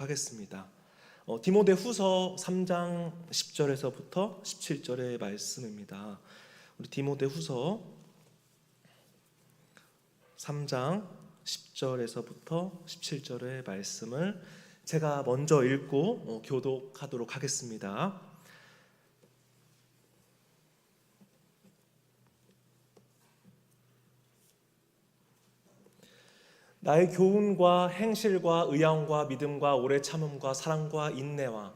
하겠습니다. 디모데 후서 3장 10절에서부터 17절의 말씀입니다. 우리 디모데 후서 3장 10절에서부터 17절의 말씀을 제가 먼저 읽고 교독하도록 하겠습니다. 나의 교훈과 행실과 의향과 믿음과 오래 참음과 사랑과 인내와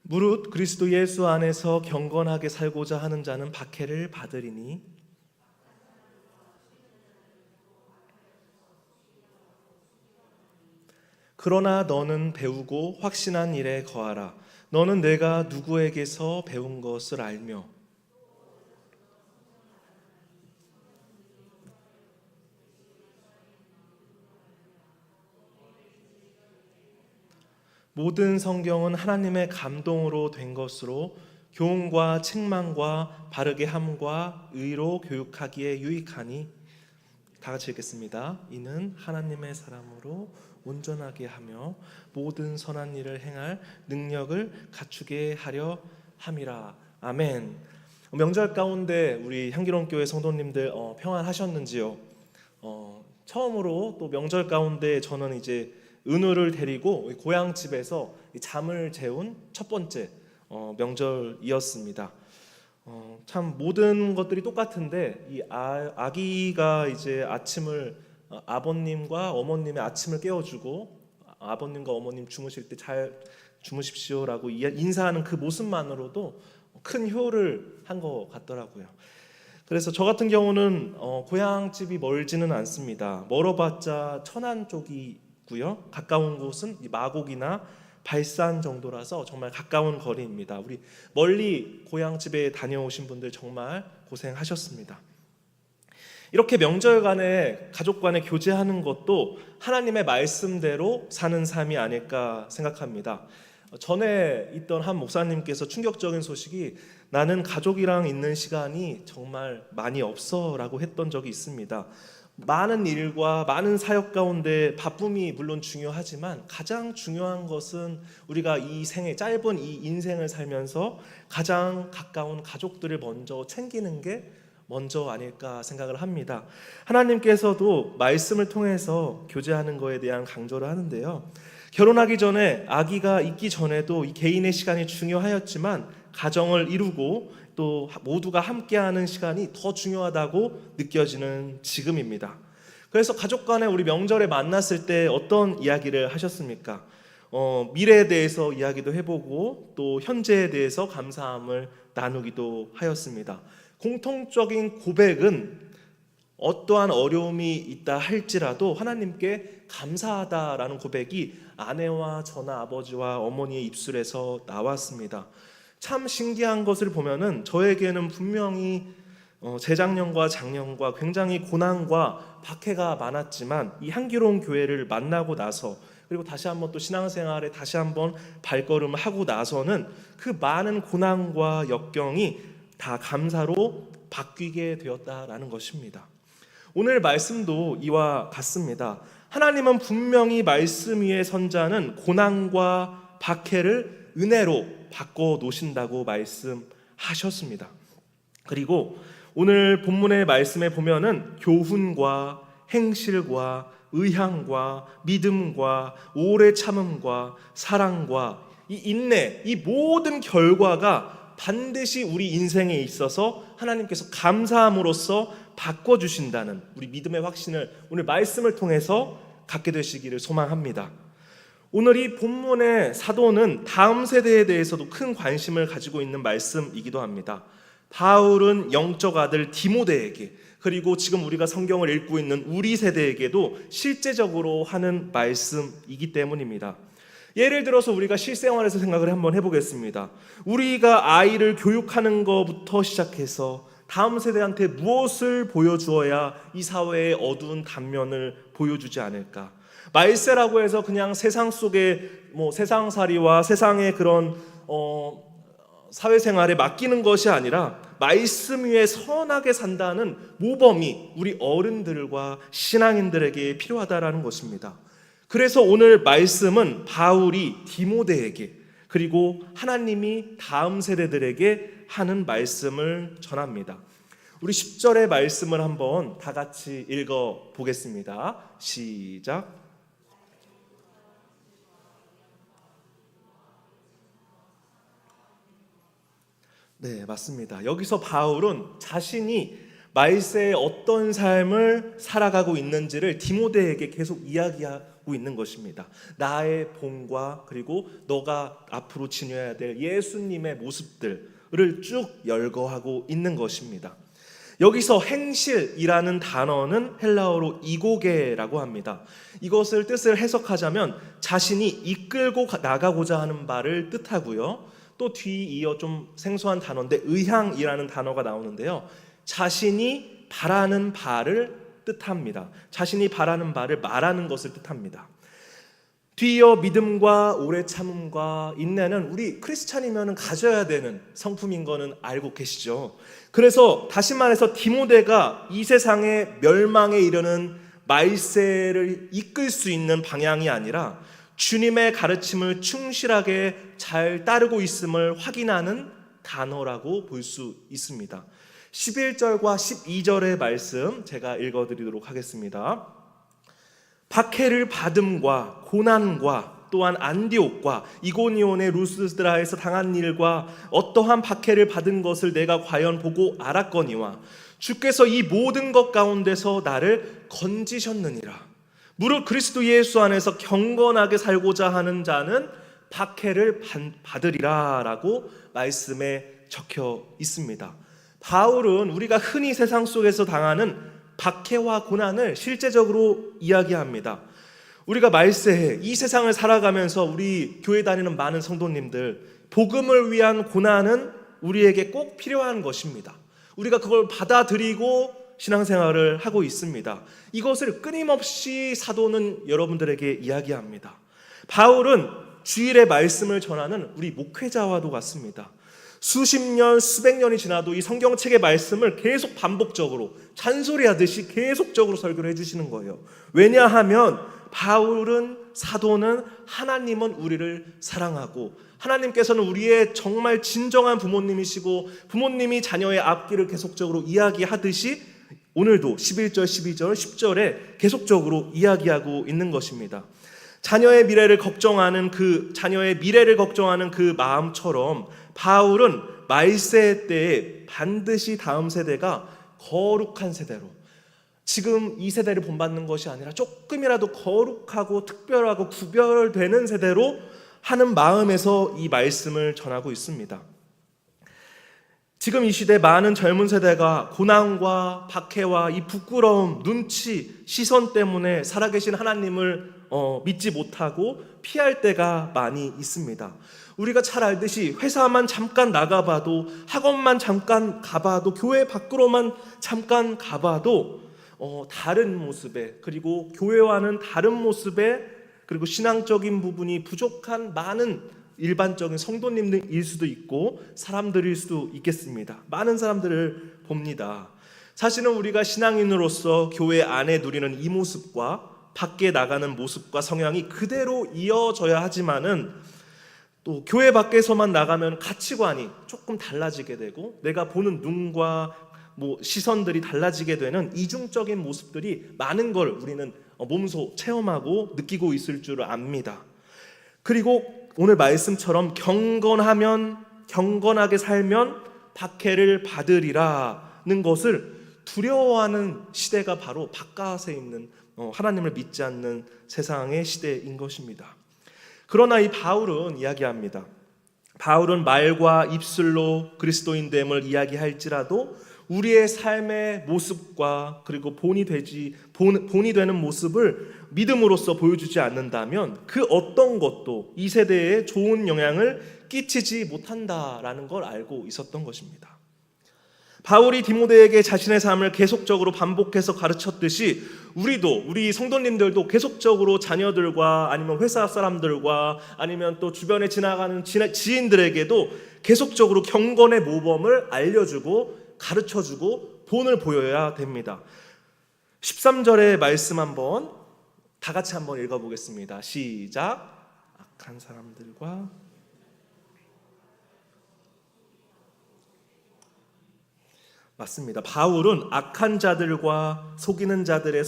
무릇 그리스도 예수 안에서 경건하게 살고자 하는 자는 박해를 받으리니 그러나 너는 배우고 확신한 일에 거하라. 너는 내가 누구에게서 배운 것을 알며 모든 성경은 하나님의 감동으로 된 것으로 교훈과 책망과 바르게 함과 의로 교육하기에 유익하니. 다 같이 읽겠습니다. 이는 하나님의 사람으로 온전하게 하며 모든 선한 일을 행할 능력을 갖추게 하려 함이라. 아멘. 명절 가운데 우리 향기로운 교회 성도님들 평안하셨는지요? 처음으로 또 명절 가운데 저는 이제 은우를 데리고 고향 집에서 잠을 재운 첫 번째 명절이었습니다. 참 모든 것들이 똑같은데 이 아기가 이제 아침을 아버님과 어머님의 아침을 깨워주고 아버님과 어머님 주무실 때 잘 주무십시오라고 인사하는 그 모습만으로도 큰 효를 한 것 같더라고요. 그래서 저 같은 경우는 고향집이 멀지는 않습니다. 멀어봤자 천안 쪽이고요. 가까운 곳은 마곡이나 발산 정도라서 정말 가까운 거리입니다. 우리 멀리 고향집에 다녀오신 분들 정말 고생하셨습니다. 이렇게 명절간에 가족 간에 교제하는 것도 하나님의 말씀대로 사는 삶이 아닐까 생각합니다. 전에 있던 한 목사님께서 충격적인 소식이 나는 가족이랑 있는 시간이 정말 많이 없어 라고 했던 적이 있습니다. 많은 일과 많은 사역 가운데 바쁨이 물론 중요하지만 가장 중요한 것은 우리가 이 생애 짧은 이 인생을 살면서 가장 가까운 가족들을 먼저 챙기는 게 먼저 아닐까 생각을 합니다. 하나님께서도 말씀을 통해서 교제하는 것에 대한 강조를 하는데요. 결혼하기 전에 아기가 있기 전에도 이 개인의 시간이 중요하였지만 가정을 이루고 또 모두가 함께하는 시간이 더 중요하다고 느껴지는 지금입니다. 그래서 가족 간에 우리 명절에 만났을 때 어떤 이야기를 하셨습니까? 미래에 대해서 이야기도 해보고 또 현재에 대해서 감사함을 나누기도 하였습니다. 공통적인 고백은 어떠한 어려움이 있다 할지라도 하나님께 감사하다라는 고백이 아내와 저나 아버지와 어머니의 입술에서 나왔습니다. 참 신기한 것을 보면은 저에게는 분명히 재작년과 작년과 굉장히 고난과 박해가 많았지만 이 향기로운 교회를 만나고 나서 그리고 다시 한번 또 신앙생활에 다시 한번 발걸음을 하고 나서는 그 많은 고난과 역경이 다 감사로 바뀌게 되었다라는 것입니다. 오늘 말씀도 이와 같습니다. 하나님은 분명히 말씀 위에 선 자는 고난과 박해를 은혜로 바꿔 놓으신다고 말씀하셨습니다. 그리고 오늘 본문의 말씀에 보면은 교훈과 행실과 의향과 믿음과 오래 참음과 사랑과 이 인내, 이 모든 결과가 반드시 우리 인생에 있어서 하나님께서 감사함으로써 바꿔주신다는 우리 믿음의 확신을 오늘 말씀을 통해서 갖게 되시기를 소망합니다. 오늘 이 본문의 사도는 다음 세대에 대해서도 큰 관심을 가지고 있는 말씀이기도 합니다. 바울은 영적 아들 디모데에게 그리고 지금 우리가 성경을 읽고 있는 우리 세대에게도 실제적으로 하는 말씀이기 때문입니다. 예를 들어서 우리가 실생활에서 생각을 한번 해보겠습니다. 우리가 아이를 교육하는 것부터 시작해서 다음 세대한테 무엇을 보여주어야 이 사회의 어두운 단면을 보여주지 않을까? 말세라고 해서 그냥 세상 속에 세상살이와 세상의 그런 사회생활에 맡기는 것이 아니라 말씀 위에 선하게 산다는 모범이 우리 어른들과 신앙인들에게 필요하다라는 것입니다. 그래서 오늘 말씀은 바울이 디모데에게 그리고 하나님이 다음 세대들에게 하는 말씀을 전합니다. 우리 10절의 말씀을 한번 다 같이 읽어 보겠습니다. 시작. 네, 맞습니다. 여기서 바울은 자신이 말세에 어떤 삶을 살아가고 있는지를 디모데에게 계속 이야기하고 있는 것입니다. 나의 본과 그리고 너가 앞으로 지녀야 될 예수님의 모습들을 쭉 열거하고 있는 것입니다. 여기서 행실이라는 단어는 헬라어로 이고게라고 합니다. 이것을 뜻을 해석하자면 자신이 이끌고 나가고자 하는 바를 뜻하고요. 또 뒤이어 좀 생소한 단어인데 의향이라는 단어가 나오는데요. 자신이 바라는 바를 뜻합니다. 자신이 바라는 바를 말하는 것을 뜻합니다. 뒤이어 믿음과 오래 참음과 인내는 우리 크리스찬이면 가져야 되는 성품인 거는 알고 계시죠. 그래서 다시 말해서 디모데가 이 세상의 멸망에 이르는 말세를 이끌 수 있는 방향이 아니라 주님의 가르침을 충실하게 잘 따르고 있음을 확인하는 단어라고 볼 수 있습니다. 11절과 12절의 말씀 제가 읽어드리도록 하겠습니다. 박해를 받음과 고난과 또한 안디옥과 이고니온의 루스드라에서 당한 일과 어떠한 박해를 받은 것을 내가 과연 보고 알았거니와 주께서 이 모든 것 가운데서 나를 건지셨느니라. 무릇 그리스도 예수 안에서 경건하게 살고자 하는 자는 박해를 받으리라 라고 말씀에 적혀 있습니다. 바울은 우리가 흔히 세상 속에서 당하는 박해와 고난을 실제적으로 이야기합니다. 우리가 말세에 이 세상을 살아가면서 우리 교회 다니는 많은 성도님들, 복음을 위한 고난은 우리에게 꼭 필요한 것입니다. 우리가 그걸 받아들이고 신앙생활을 하고 있습니다. 이것을 끊임없이 사도는 여러분들에게 이야기합니다. 바울은 주일의 말씀을 전하는 우리 목회자와도 같습니다. 수십 년, 수백 년이 지나도 이 성경책의 말씀을 계속 반복적으로 잔소리하듯이 계속적으로 설교를 해주시는 거예요. 왜냐하면 바울은, 사도는 하나님은 우리를 사랑하고 하나님께서는 우리의 정말 진정한 부모님이시고 부모님이 자녀의 앞길을 계속적으로 이야기하듯이 오늘도 11절, 12절, 10절에 계속적으로 이야기하고 있는 것입니다. 자녀의 미래를 걱정하는 그 마음처럼 바울은 말세 때에 반드시 다음 세대가 거룩한 세대로, 지금 이 세대를 본받는 것이 아니라 조금이라도 거룩하고 특별하고 구별되는 세대로 하는 마음에서 이 말씀을 전하고 있습니다. 지금 이 시대 많은 젊은 세대가 고난과 박해와 이 부끄러움, 눈치, 시선 때문에 살아계신 하나님을 믿지 못하고 피할 때가 많이 있습니다. 우리가 잘 알듯이 회사만 잠깐 나가봐도, 학원만 잠깐 가봐도, 교회 밖으로만 잠깐 가봐도 다른 모습에, 그리고 교회와는 다른 모습에, 그리고 신앙적인 부분이 부족한 많은 일반적인 성도님들일 수도 있고 사람들일 수도 있겠습니다. 많은 사람들을 봅니다. 사실은 우리가 신앙인으로서 교회 안에 누리는 이 모습과 밖에 나가는 모습과 성향이 그대로 이어져야 하지만은 또 교회 밖에서만 나가면 가치관이 조금 달라지게 되고 내가 보는 눈과 시선들이 달라지게 되는 이중적인 모습들이 많은 걸 우리는 몸소 체험하고 느끼고 있을 줄 압니다. 그리고 오늘 말씀처럼 경건하게 살면 박해를 받으리라는 것을 두려워하는 시대가 바로 바깥에 있는 하나님을 믿지 않는 세상의 시대인 것입니다. 그러나 이 바울은 이야기합니다. 바울은 말과 입술로 그리스도인됨을 이야기할지라도 우리의 삶의 모습과 그리고 본이 되는 모습을 믿음으로써 보여주지 않는다면 그 어떤 것도 이 세대에 좋은 영향을 끼치지 못한다라는 걸 알고 있었던 것입니다. 바울이 디모데에게 자신의 삶을 계속적으로 반복해서 가르쳤듯이 우리 성도님들도 계속적으로 자녀들과 아니면 회사 사람들과 아니면 또 주변에 지나가는 지인들에게도 계속적으로 경건의 모범을 알려주고 가르쳐주고 본을 보여야 됩니다. 13절의 말씀 한번 다 같이 한번 읽어보겠습니다. 시작. 악한 사람들과 맞습니다. 바울은 악한 자들과 속이는 자들의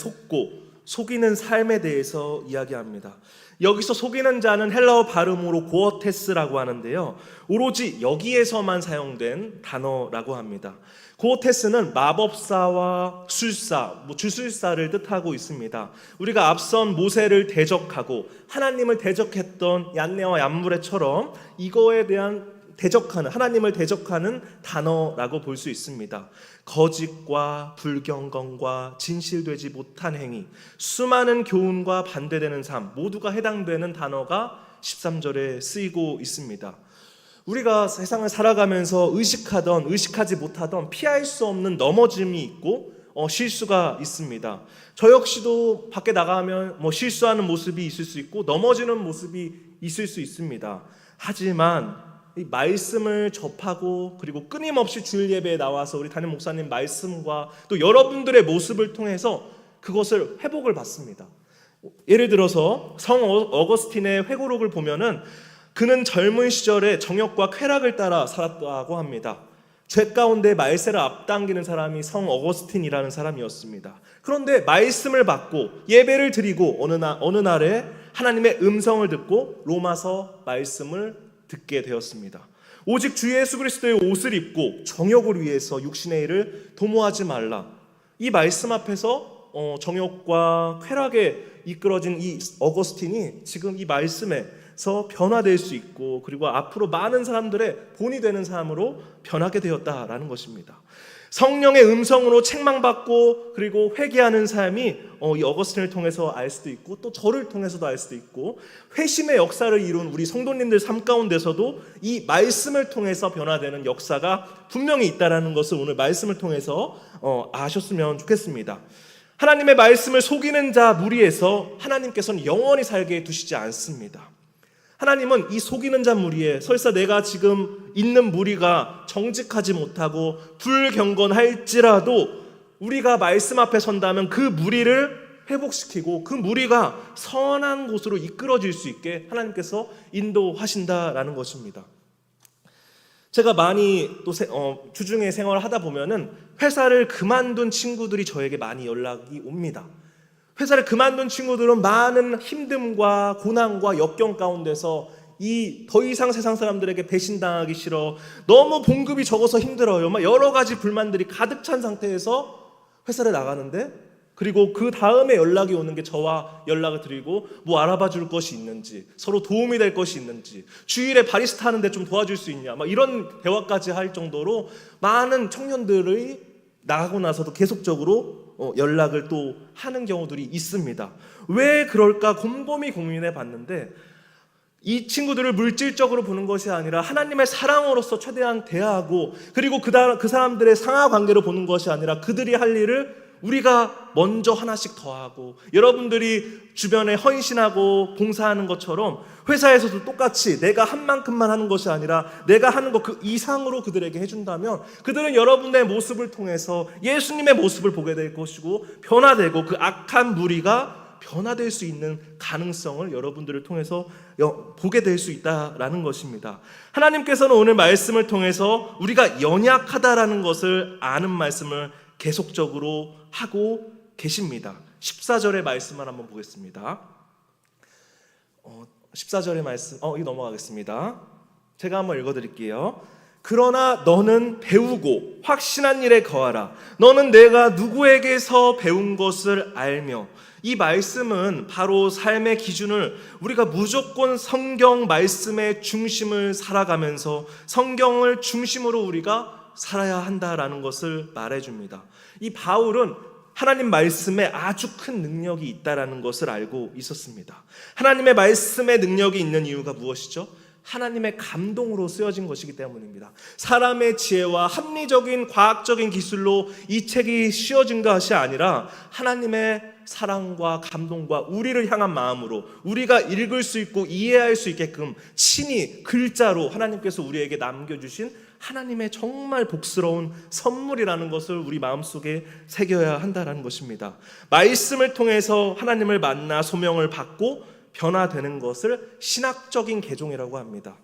속이는 삶에 대해서 이야기합니다. 여기서 속이는 자는 헬라어 발음으로 고어테스라고 하는데요, 오로지 여기에서만 사용된 단어라고 합니다. 고어테스는 마법사와 술사, 주술사를 뜻하고 있습니다. 우리가 앞선 모세를 대적하고 하나님을 대적했던 얀네와 얀무레처럼 이거에 대한 하나님을 대적하는 단어라고 볼 수 있습니다. 거짓과 불경건과 진실되지 못한 행위, 수많은 교훈과 반대되는 삶 모두가 해당되는 단어가 13절에 쓰이고 있습니다. 우리가 세상을 살아가면서 의식하지 못하던 피할 수 없는 넘어짐이 있고 실수가 있습니다. 저 역시도 밖에 나가면 실수하는 모습이 있을 수 있고 넘어지는 모습이 있을 수 있습니다. 하지만 이 말씀을 접하고 그리고 끊임없이 주일 예배에 나와서 우리 담임 목사님 말씀과 또 여러분들의 모습을 통해서 그것을 회복을 받습니다. 예를 들어서 성 어거스틴의 회고록을 보면은 그는 젊은 시절에 정욕과 쾌락을 따라 살았다고 합니다. 죄 가운데 말세를 앞당기는 사람이 성 어거스틴이라는 사람이었습니다. 그런데 말씀을 받고 예배를 드리고 어느 날에 하나님의 음성을 듣고 로마서 말씀을 듣게 되었습니다. 오직 주 예수 그리스도의 옷을 입고 정욕을 위해서 육신의 일을 도모하지 말라. 이 말씀 앞에서 정욕과 쾌락에 이끌어진 이 어거스틴이 지금 이 말씀에서 변화될 수 있고 그리고 앞으로 많은 사람들의 본이 되는 삶으로 변하게 되었다라는 것입니다. 성령의 음성으로 책망받고 그리고 회개하는 삶이 이 어거스틴을 통해서 알 수도 있고 또 저를 통해서도 알 수도 있고 회심의 역사를 이룬 우리 성도님들 삶 가운데서도 이 말씀을 통해서 변화되는 역사가 분명히 있다는 것을 오늘 말씀을 통해서 아셨으면 좋겠습니다. 하나님의 말씀을 속이는 자 무리에서 하나님께서는 영원히 살게 두시지 않습니다. 하나님은 이 속이는 자 무리에 설사 내가 지금 있는 무리가 정직하지 못하고 불경건할지라도 우리가 말씀 앞에 선다면 그 무리를 회복시키고 그 무리가 선한 곳으로 이끌어질 수 있게 하나님께서 인도하신다라는 것입니다. 제가 많이 또 주중에 생활을 하다 보면은 회사를 그만둔 친구들이 저에게 많이 연락이 옵니다. 회사를 그만둔 친구들은 많은 힘듦과 고난과 역경 가운데서 더 이상 세상 사람들에게 배신당하기 싫어, 너무 봉급이 적어서 힘들어요, 막 여러 가지 불만들이 가득 찬 상태에서 회사를 나가는데, 그리고 그 다음에 연락이 오는 게 저와 연락을 드리고 뭐 알아봐 줄 것이 있는지, 서로 도움이 될 것이 있는지, 주일에 바리스타 하는데 좀 도와줄 수 있냐, 막 이런 대화까지 할 정도로 많은 청년들이 나가고 나서도 계속적으로 연락을 또 하는 경우들이 있습니다. 왜 그럴까 곰곰이 고민해 봤는데 이 친구들을 물질적으로 보는 것이 아니라 하나님의 사랑으로서 최대한 대하고 그리고 그 사람들의 상하 관계로 보는 것이 아니라 그들이 할 일을 우리가 먼저 하나씩 더하고 여러분들이 주변에 헌신하고 봉사하는 것처럼 회사에서도 똑같이 내가 한 만큼만 하는 것이 아니라 내가 하는 것 그 이상으로 그들에게 해준다면 그들은 여러분의 모습을 통해서 예수님의 모습을 보게 될 것이고 변화되고 그 악한 무리가 변화될 수 있는 가능성을 여러분들을 통해서 보게 될 수 있다라는 것입니다. 하나님께서는 오늘 말씀을 통해서 우리가 연약하다라는 것을 아는 말씀을 계속적으로 하고 계십니다. 14절의 말씀을 한번 보겠습니다. 14절의 말씀, 이거 넘어가겠습니다. 제가 한번 읽어드릴게요. 그러나 너는 배우고 확신한 일에 거하라. 너는 내가 누구에게서 배운 것을 알며. 이 말씀은 바로 삶의 기준을 우리가 무조건 성경 말씀의 중심을 살아가면서 성경을 중심으로 우리가 살아야 한다라는 것을 말해줍니다. 이 바울은 하나님 말씀에 아주 큰 능력이 있다라는 것을 알고 있었습니다. 하나님의 말씀에 능력이 있는 이유가 무엇이죠? 하나님의 감동으로 쓰여진 것이기 때문입니다. 사람의 지혜와 합리적인 과학적인 기술로 이 책이 씌워진 것이 아니라 하나님의 사랑과 감동과 우리를 향한 마음으로 우리가 읽을 수 있고 이해할 수 있게끔 친히 글자로 하나님께서 우리에게 남겨주신 하나님의 정말 복스러운 선물이라는 것을 우리 마음속에 새겨야 한다는 것입니다. 말씀을 통해서 하나님을 만나 소명을 받고 변화되는 것을 신학적인 개종이라고 합니다.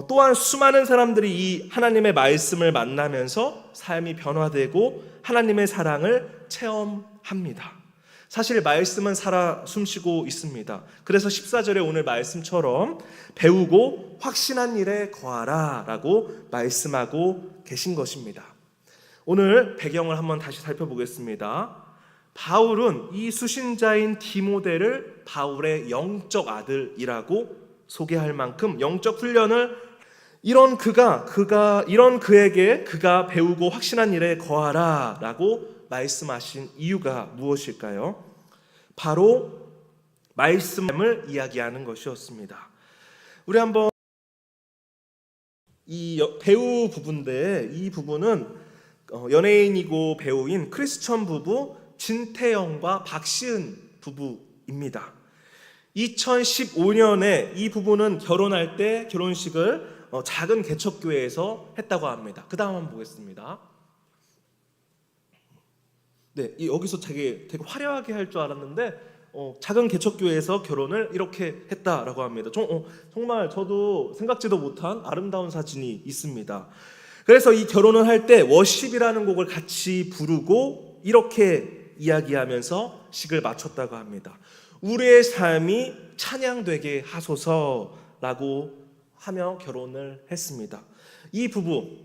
또한 수많은 사람들이 이 하나님의 말씀을 만나면서 삶이 변화되고 하나님의 사랑을 체험합니다. 사실 말씀은 살아 숨쉬고 있습니다. 그래서 14절에 오늘 말씀처럼 배우고 확신한 일에 거하라 라고 말씀하고 계신 것입니다. 오늘 배경을 한번 다시 살펴보겠습니다. 바울은 이 수신자인 디모데를 바울의 영적 아들이라고 소개할 만큼 영적 훈련을 이런 그에게 그가 배우고 확신한 일에 거하라 라고 말씀하신 이유가 무엇일까요? 바로 말씀을 이야기하는 것이었습니다. 우리 한번 이 배우 부부인데 이 부부는 연예인이고 배우인 크리스천 부부 진태영과 박시은 부부입니다. 2015년에 이 부부는 결혼할 때 결혼식을 작은 개척교회에서 했다고 합니다. 그 다음 한번 보겠습니다. 네, 여기서 되게 화려하게 할 줄 알았는데 작은 개척교회에서 결혼을 이렇게 했다라고 합니다. 정말 저도 생각지도 못한 아름다운 사진이 있습니다. 그래서 이 결혼을 할 때 워십이라는 곡을 같이 부르고 이렇게 이야기하면서 식을 마쳤다고 합니다. 우리의 삶이 찬양되게 하소서라고 하며 결혼을 했습니다. 이 부부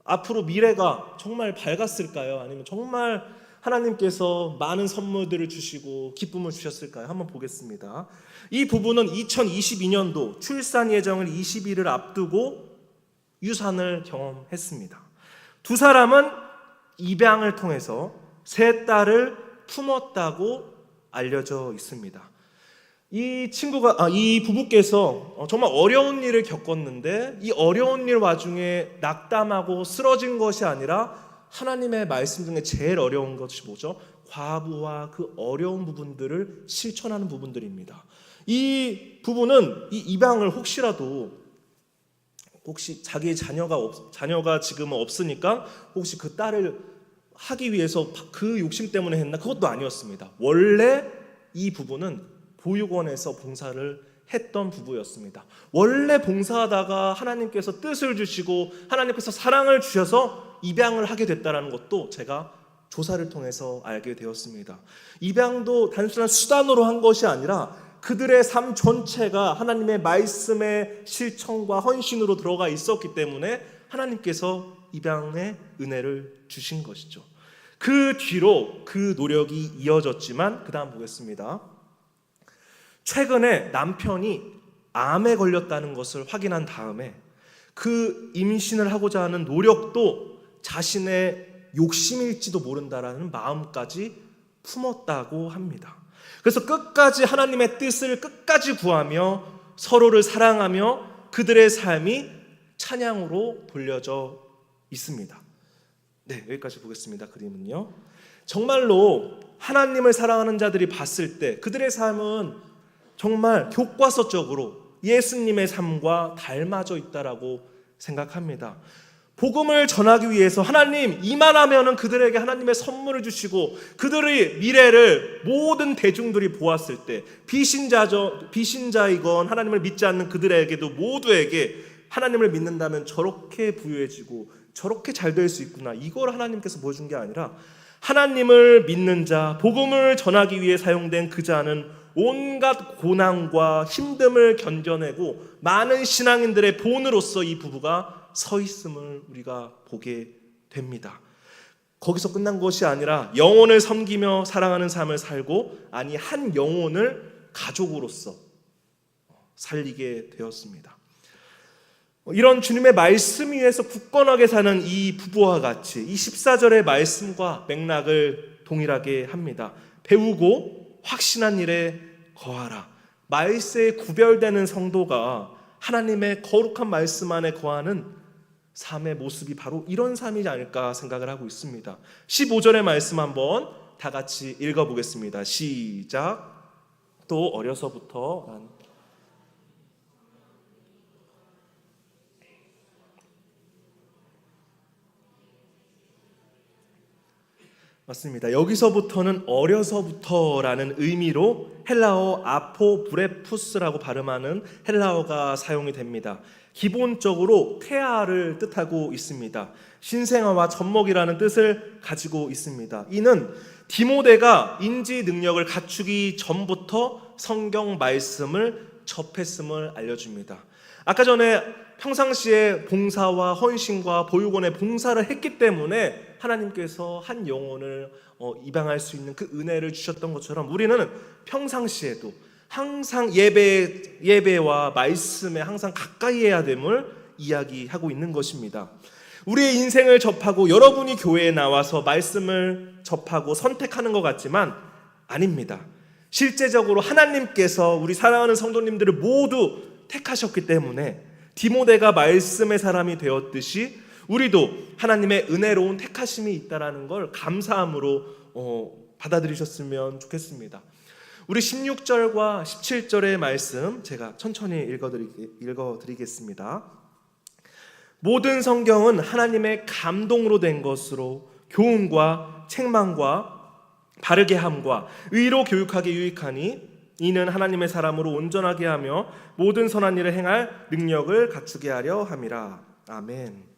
앞으로 미래가 정말 밝았을까요? 아니면 정말 하나님께서 많은 선물들을 주시고 기쁨을 주셨을까요? 한번 보겠습니다. 이 부부는 2022년도 출산 예정을 20일을 앞두고 유산을 경험했습니다. 두 사람은 입양을 통해서 세 딸을 품었다고 알려져 있습니다. 이 부부께서 정말 어려운 일을 겪었는데 이 어려운 일 와중에 낙담하고 쓰러진 것이 아니라 하나님의 말씀 중에 제일 어려운 것이 뭐죠? 과부와 그 어려운 부분들을 실천하는 부분들입니다. 이 부부는 이 입양을 혹시 자기의 자녀가 지금은 없으니까 혹시 그 딸을 하기 위해서 그 욕심 때문에 했나? 그것도 아니었습니다. 원래 이 부부는 보육원에서 봉사를 했던 부부였습니다. 원래 봉사하다가 하나님께서 뜻을 주시고 하나님께서 사랑을 주셔서 입양을 하게 됐다는 것도 제가 조사를 통해서 알게 되었습니다. 입양도 단순한 수단으로 한 것이 아니라 그들의 삶 전체가 하나님의 말씀의 실천과 헌신으로 들어가 있었기 때문에 하나님께서 입양의 은혜를 주신 것이죠. 그 뒤로 그 노력이 이어졌지만 그 다음 보겠습니다. 최근에 남편이 암에 걸렸다는 것을 확인한 다음에 그 임신을 하고자 하는 노력도 자신의 욕심일지도 모른다라는 마음까지 품었다고 합니다. 그래서 끝까지 하나님의 뜻을 끝까지 구하며 서로를 사랑하며 그들의 삶이 찬양으로 돌려져 있습니다. 네, 여기까지 보겠습니다. 그림은요. 정말로 하나님을 사랑하는 자들이 봤을 때 그들의 삶은 정말 교과서적으로 예수님의 삶과 닮아져 있다라고 생각합니다. 복음을 전하기 위해서 하나님 이만하면은 그들에게 하나님의 선물을 주시고 그들의 미래를 모든 대중들이 보았을 때 비신자이건 하나님을 믿지 않는 그들에게도 모두에게 하나님을 믿는다면 저렇게 부유해지고 저렇게 잘 될 수 있구나, 이걸 하나님께서 보여준 게 아니라 하나님을 믿는 자, 복음을 전하기 위해 사용된 그 자는 온갖 고난과 힘듦을 견뎌내고 많은 신앙인들의 본으로서 이 부부가 서 있음을 우리가 보게 됩니다. 거기서 끝난 것이 아니라 영혼을 섬기며 사랑하는 삶을 살고 한 영혼을 가족으로서 살리게 되었습니다. 이런 주님의 말씀 위에서 굳건하게 사는 이 부부와 같이 이 14절의 말씀과 맥락을 동일하게 합니다. 배우고 확신한 일에 거하라. 말세에 구별되는 성도가 하나님의 거룩한 말씀 안에 거하는 삶의 모습이 바로 이런 삶이지 않을까 생각을 하고 있습니다. 15절의 말씀 한번 다 같이 읽어보겠습니다. 시작. 또 어려서부터 맞습니다. 여기서부터는 어려서부터라는 의미로 헬라어 아포브레푸스라고 발음하는 헬라어가 사용이 됩니다. 기본적으로 태아를 뜻하고 있습니다. 신생아와 젖먹이라는 뜻을 가지고 있습니다. 이는 디모데가 인지 능력을 갖추기 전부터 성경 말씀을 접했음을 알려줍니다. 아까 전에 평상시에 봉사와 헌신과 보육원의 봉사를 했기 때문에 하나님께서 한 영혼을 입양할 수 있는 그 은혜를 주셨던 것처럼 우리는 평상시에도 항상 예배와 말씀에 항상 가까이 해야 됨을 이야기하고 있는 것입니다. 우리의 인생을 접하고 여러분이 교회에 나와서 말씀을 접하고 선택하는 것 같지만 아닙니다. 실제적으로 하나님께서 우리 사랑하는 성도님들을 모두 택하셨기 때문에 디모데가 말씀의 사람이 되었듯이 우리도 하나님의 은혜로운 택하심이 있다는 걸 감사함으로 받아들이셨으면 좋겠습니다. 우리 16절과 17절의 말씀 제가 천천히 읽어드리겠습니다. 모든 성경은 하나님의 감동으로 된 것으로 교훈과 책망과 바르게 함과 의로 교육하게 유익하니 이는 하나님의 사람으로 온전하게 하며 모든 선한 일을 행할 능력을 갖추게 하려 함이라. 아멘.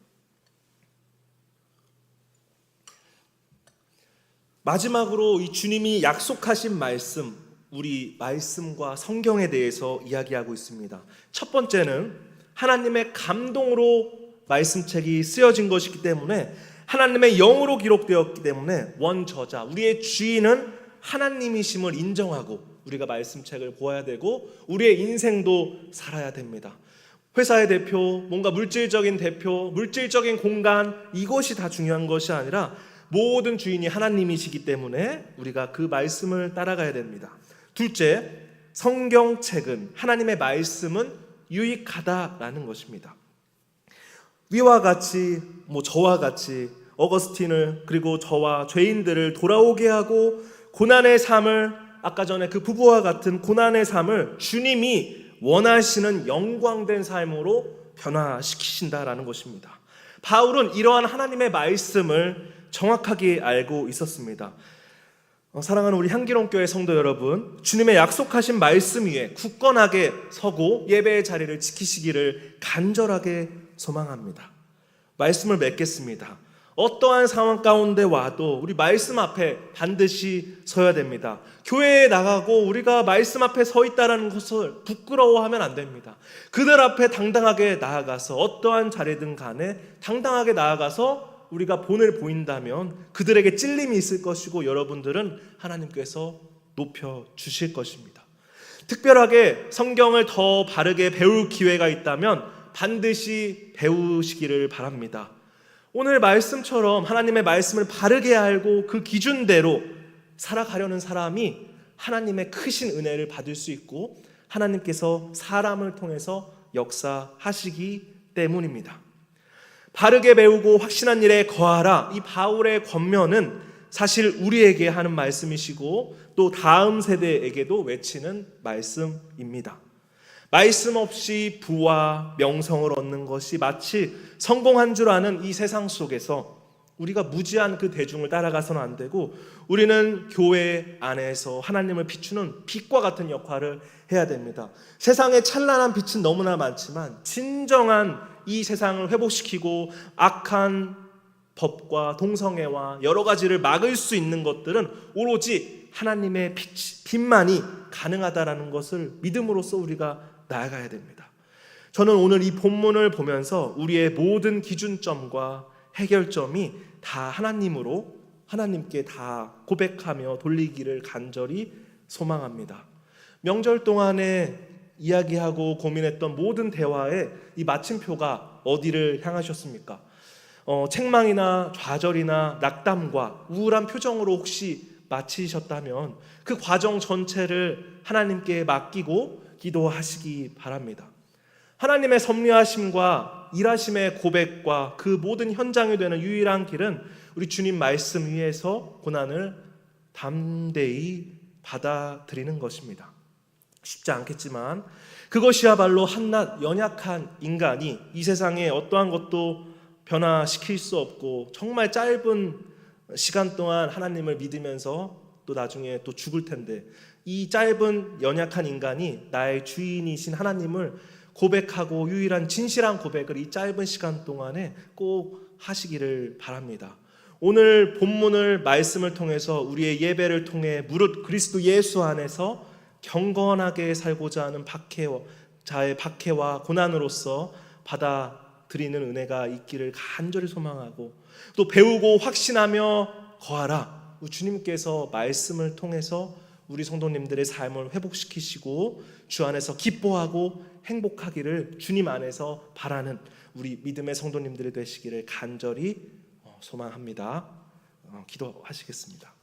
마지막으로 이 주님이 약속하신 말씀, 우리 말씀과 성경에 대해서 이야기하고 있습니다. 첫 번째는 하나님의 감동으로 말씀책이 쓰여진 것이기 때문에 하나님의 영으로 기록되었기 때문에 원저자, 우리의 주인은 하나님이심을 인정하고 우리가 말씀책을 보아야 되고 우리의 인생도 살아야 됩니다. 회사의 대표, 뭔가 물질적인 대표, 물질적인 공간, 이것이 다 중요한 것이 아니라 모든 주인이 하나님이시기 때문에 우리가 그 말씀을 따라가야 됩니다. 둘째, 성경책은, 하나님의 말씀은 유익하다라는 것입니다. 위와 같이 저와 같이 어거스틴을 그리고 저와 죄인들을 돌아오게 하고 고난의 삶을, 아까 전에 그 부부와 같은 고난의 삶을 주님이 원하시는 영광된 삶으로 변화시키신다라는 것입니다. 바울은 이러한 하나님의 말씀을 정확하게 알고 있었습니다. 사랑하는 우리 향기롱교회 성도 여러분, 주님의 약속하신 말씀 위에 굳건하게 서고 예배의 자리를 지키시기를 간절하게 소망합니다. 말씀을 맺겠습니다. 어떠한 상황 가운데 와도 우리 말씀 앞에 반드시 서야 됩니다. 교회에 나가고 우리가 말씀 앞에 서 있다는 것을 부끄러워하면 안 됩니다. 그들 앞에 당당하게 나아가서 어떠한 자리든 간에 당당하게 나아가서 우리가 본을 보인다면 그들에게 찔림이 있을 것이고 여러분들은 하나님께서 높여주실 것입니다. 특별하게 성경을 더 바르게 배울 기회가 있다면 반드시 배우시기를 바랍니다. 오늘 말씀처럼 하나님의 말씀을 바르게 알고 그 기준대로 살아가려는 사람이 하나님의 크신 은혜를 받을 수 있고 하나님께서 사람을 통해서 역사하시기 때문입니다. 바르게 배우고 확신한 일에 거하라. 이 바울의 권면은 사실 우리에게 하는 말씀이시고 또 다음 세대에게도 외치는 말씀입니다. 말씀 없이 부와 명성을 얻는 것이 마치 성공한 줄 아는 이 세상 속에서 우리가 무지한 그 대중을 따라가서는 안 되고 우리는 교회 안에서 하나님을 비추는 빛과 같은 역할을 해야 됩니다. 세상에 찬란한 빛은 너무나 많지만 진정한 이 세상을 회복시키고 악한 법과 동성애와 여러 가지를 막을 수 있는 것들은 오로지 하나님의 빛만이 가능하다라는 것을 믿음으로써 우리가 나아가야 됩니다. 저는 오늘 이 본문을 보면서 우리의 모든 기준점과 해결점이 다 하나님께 다 고백하며 돌리기를 간절히 소망합니다. 명절 동안에 이야기하고 고민했던 모든 대화에 이 마침표가 어디를 향하셨습니까? 책망이나 좌절이나 낙담과 우울한 표정으로 혹시 마치셨다면 그 과정 전체를 하나님께 맡기고 기도하시기 바랍니다. 하나님의 섭리하심과 일하심의 고백과 그 모든 현장이 되는 유일한 길은 우리 주님 말씀 위에서 고난을 담대히 받아들이는 것입니다. 쉽지 않겠지만 그것이야말로 한낱 연약한 인간이 이 세상에 어떠한 것도 변화시킬 수 없고 정말 짧은 시간 동안 하나님을 믿으면서 또 나중에 또 죽을 텐데, 이 짧은 연약한 인간이 나의 주인이신 하나님을 고백하고 유일한 진실한 고백을 이 짧은 시간 동안에 꼭 하시기를 바랍니다. 오늘 본문을 말씀을 통해서 우리의 예배를 통해 무릇 그리스도 예수 안에서 경건하게 살고자 하는 자의 박해와 고난으로서 받아들이는 은혜가 있기를 간절히 소망하고, 또 배우고 확신하며 거하라. 주님께서 말씀을 통해서 우리 성도님들의 삶을 회복시키시고 주 안에서 기뻐하고 행복하기를 주님 안에서 바라는 우리 믿음의 성도님들이 되시기를 간절히 소망합니다. 기도하시겠습니다.